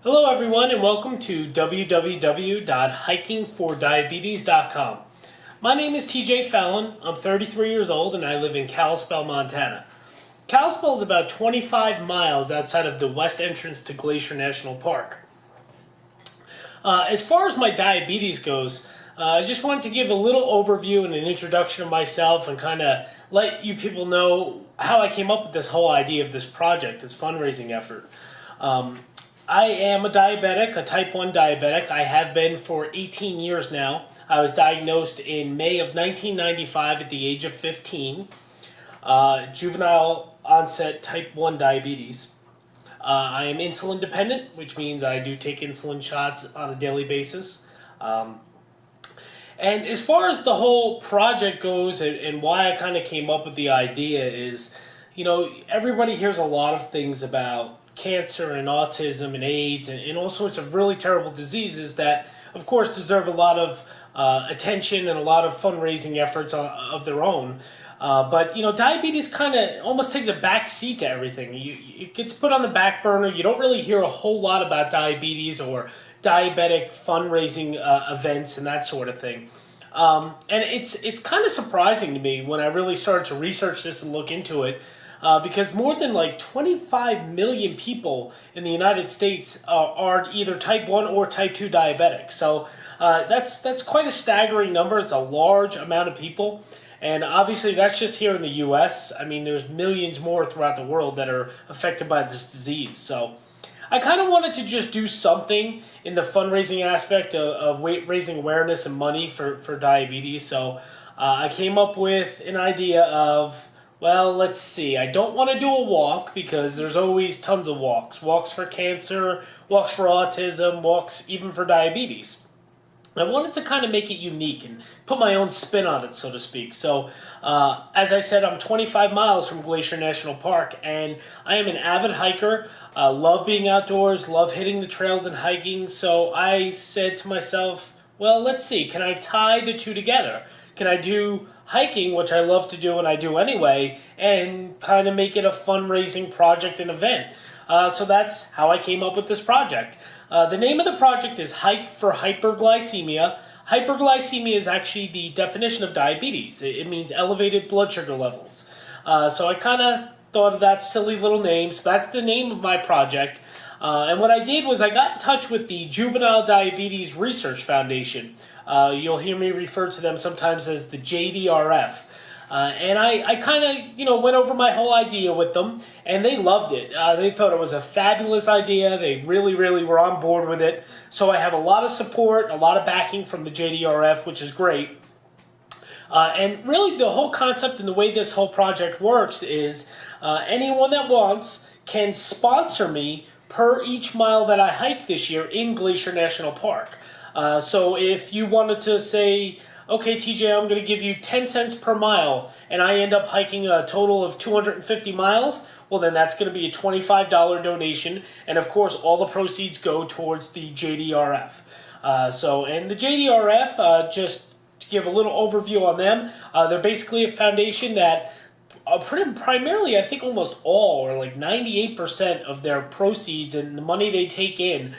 Hello everyone and welcome to www.hikingfordiabetes.com. My name is TJ Fallon. I'm 33 years old and I live in Kalispell, Montana. Kalispell is about 25 miles outside of the west entrance to Glacier National Park. As far as my diabetes goes, I just wanted to give a little overview and an introduction of myself and kind of let you people know how I came up with this whole idea of this project, this fundraising effort. I am a diabetic, a type 1 diabetic. I have been for 18 years now. I was diagnosed in May of 1995 at the age of 15. Juvenile onset type 1 diabetes. I am insulin dependent, which means I do take insulin shots on a daily basis. And as far as the whole project goes and why I kind of came up with the idea is, everybody hears a lot of things about cancer and autism and AIDS and all sorts of really terrible diseases that, of course, deserve a lot of attention and a lot of fundraising efforts of their own. But diabetes kind of almost takes a back seat to everything. It gets put on the back burner. You don't really hear a whole lot about diabetes or diabetic fundraising events and that sort of thing. And it's kind of surprising to me when I really started to research this and look into it. Because more than 25 million people in the United States are either type 1 or type 2 diabetic. So that's quite a staggering number. It's a large amount of people. And obviously that's just here in the U.S. I mean, there's millions more throughout the world that are affected by this disease. So I kind of wanted to just do something in the fundraising aspect of raising awareness and money for diabetes. So I came up with an idea of, well, let's see. I don't want to do a walk because there's always tons of walks. Walks for cancer, walks for autism, walks even for diabetes. I wanted to kind of make it unique and put my own spin on it, so to speak. So, as I said, I'm 25 miles from Glacier National Park, and I am an avid hiker. Love being outdoors, love hitting the trails and hiking. So I said to myself, well, let's see. Can I tie the two together? Can I do hiking, which I love to do and I do anyway, and kind of make it a fundraising project and event? So that's how I came up with this project. The name of the project is For Hyperglycemia. Hyperglycemia is actually the definition of diabetes. It means elevated blood sugar levels. So I kind of thought of that silly little name. So that's the name of my project. And what I did was I got in touch with the Juvenile Diabetes Research Foundation. You'll hear me refer to them sometimes as the JDRF. And I kind of, went over my whole idea with them, and they loved it. They thought it was a fabulous idea. They really, really were on board with it. So I have a lot of support, a lot of backing from the JDRF, which is great. And really the whole concept and the way this whole project works is anyone that wants can sponsor me per each mile that I hike this year in Glacier National Park. So if you wanted to say, okay, TJ, I'm going to give you 10 cents per mile, and I end up hiking a total of 250 miles, well, then that's going to be a $25 donation, and of course, all the proceeds go towards the JDRF. And the JDRF, just to give a little overview on them, they're basically a foundation that primarily, I think almost all, or 98% of their proceeds and the money they take in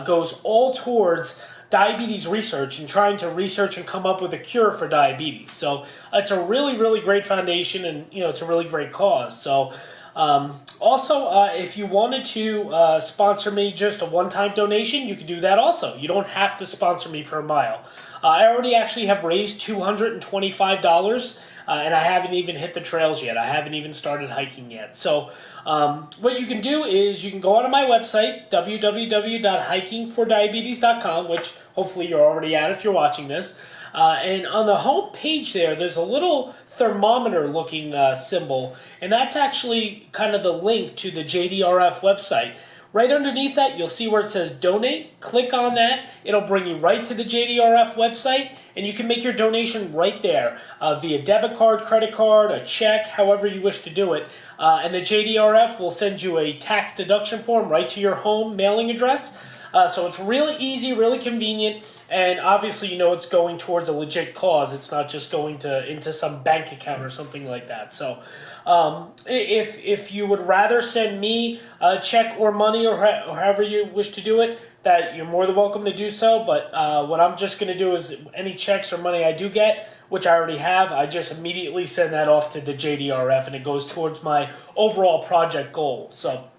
goes all towards diabetes research and trying to research and come up with a cure for diabetes. So it's a really, really great foundation, and it's a really great cause. So also, if you wanted to sponsor me just a one-time donation, you could do that also. You don't have to sponsor me per mile. I already actually have raised $225, and I haven't even hit the trails yet. I haven't even started hiking yet. So what you can do is you can go onto my website, www.hikingfordiabetes.com, which hopefully you're already at if you're watching this. And on the home page there's a little thermometer-looking symbol, and that's actually kind of the link to the JDRF website. Right underneath that, you'll see where it says donate. Click on that. It'll bring you right to the JDRF website, and you can make your donation right there via debit card, credit card, a check, however you wish to do it. And the JDRF will send you a tax deduction form right to your home mailing address. So it's really easy, really convenient, and obviously it's going towards a legit cause. It's not just going into some bank account or something like that. So If you would rather send me a check or money or however you wish to do it, that you're more than welcome to do so. But what I'm just going to do is any checks or money I do get, which I already have, I just immediately send that off to the JDRF, and it goes towards my overall project goal. So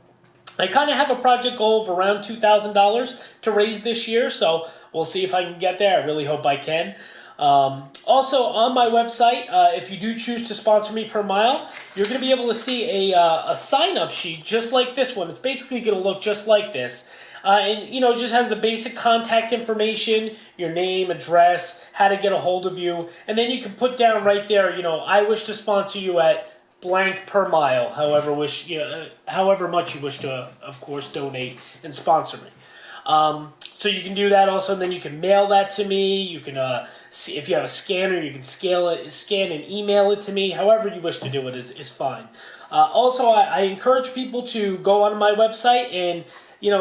I kind of have a project goal of around $2,000 to raise this year, so we'll see if I can get there. I really hope I can. Also, on my website, if you do choose to sponsor me per mile, you're going to be able to see a sign-up sheet just like this one. It's basically going to look just like this. And, it just has the basic contact information, your name, address, how to get a hold of you. And then you can put down right there, I wish to sponsor you at blank per mile, however much you wish to, of course, donate and sponsor me. So you can do that also, and then you can mail that to me. You can, see if you have a scanner, you can scan and email it to me. However you wish to do it is fine. Also, I encourage people to go on my website and,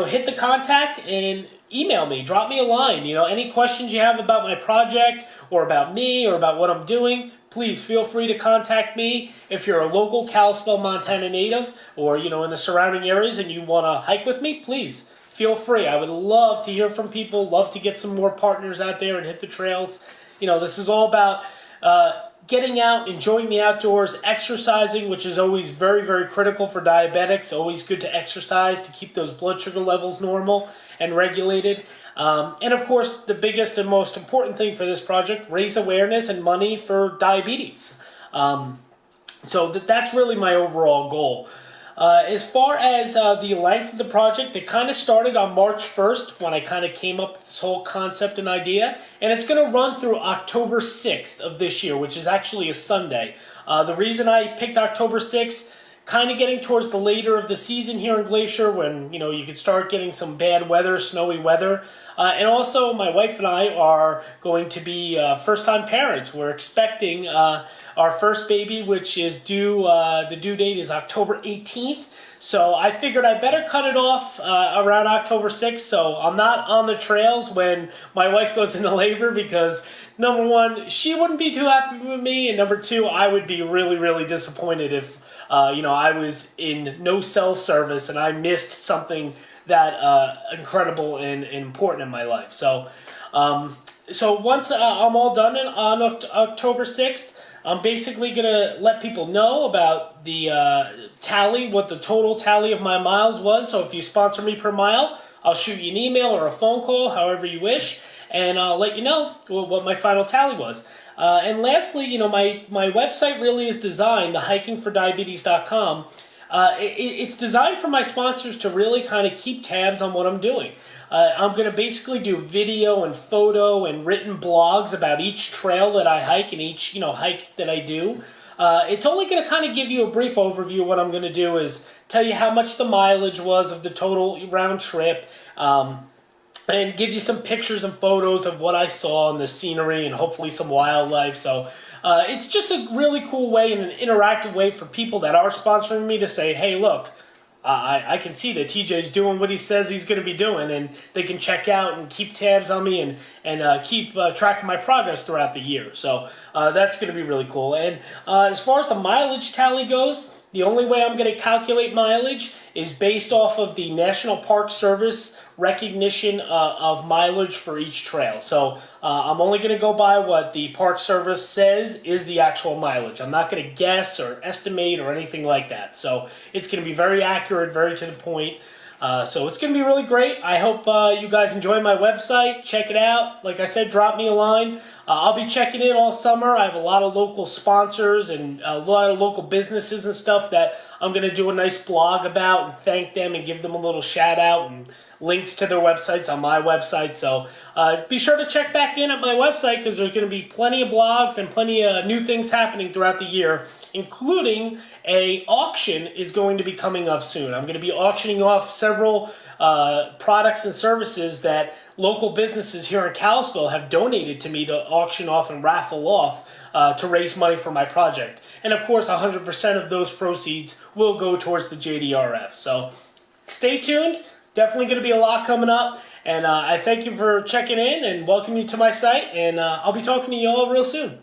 hit the contact and email me, drop me a line. Any questions you have about my project or about me or about what I'm doing, please feel free to contact me. If you're a local Kalispell, Montana native or, in the surrounding areas and you want to hike with me, please feel free. I would love to hear from people, love to get some more partners out there and hit the trails. This is all about getting out, enjoying the outdoors, exercising, which is always very, very critical for diabetics. Always good to exercise to keep those blood sugar levels normal and regulated. And of course, the biggest and most important thing for this project, raise awareness and money for diabetes. So that's really my overall goal. As far as the length of the project, it kind of started on March 1st when I kind of came up with this whole concept and idea. And it's going to run through October 6th of this year, which is actually a Sunday. The reason I picked October 6th, kind of getting towards the later of the season here in Glacier when, you could start getting some bad weather, snowy weather. And also, my wife and I are going to be first-time parents. We're expecting our first baby, which is due, the due date is October 18th. So I figured I better cut it off around October 6th so I'm not on the trails when my wife goes into labor because, number one, she wouldn't be too happy with me, and number two, I would be really, really disappointed if, I was in no cell service and I missed something that incredible and important in my life. So once I'm all done on October 6th, I'm basically going to let people know about the tally, what the total tally of my miles was. So if you sponsor me per mile, I'll shoot you an email or a phone call, however you wish, and I'll let you know what my final tally was. And lastly, my website really is designed, thehikingfordiabetes.com. It's designed for my sponsors to really kind of keep tabs on what I'm doing. I'm going to basically do video and photo and written blogs about each trail that I hike and each hike that I do. It's only going to kind of give you a brief overview. What I'm going to do is tell you how much the mileage was of the total round trip, and give you some pictures and photos of what I saw and the scenery and hopefully some wildlife. So it's just a really cool way and an interactive way for people that are sponsoring me to say, hey, look, I can see that TJ's doing what he says he's going to be doing, and they can check out and keep tabs on me and keep track of my progress throughout the year. So that's going to be really cool. And as far as the mileage tally goes, the only way I'm going to calculate mileage is based off of the National Park Service recognition of mileage for each trail. So I'm only going to go by what the Park Service says is the actual mileage. I'm not going to guess or estimate or anything like that. So it's going to be very accurate, very to the point. So it's going to be really great. I hope you guys enjoy my website. Check it out. Like I said, drop me a line. I'll be checking in all summer. I have a lot of local sponsors and a lot of local businesses and stuff that I'm going to do a nice blog about and thank them and give them a little shout out and links to their websites on my website. So be sure to check back in at my website because there's going to be plenty of blogs and plenty of new things happening throughout the year, including a auction is going to be coming up soon. I'm going to be auctioning off several products and services that local businesses here in Kalispell have donated to me to auction off and raffle off to raise money for my project. And of course, 100% of those proceeds will go towards the JDRF. So stay tuned. Definitely going to be a lot coming up. And I thank you for checking in and welcome you to my site. And I'll be talking to you all real soon.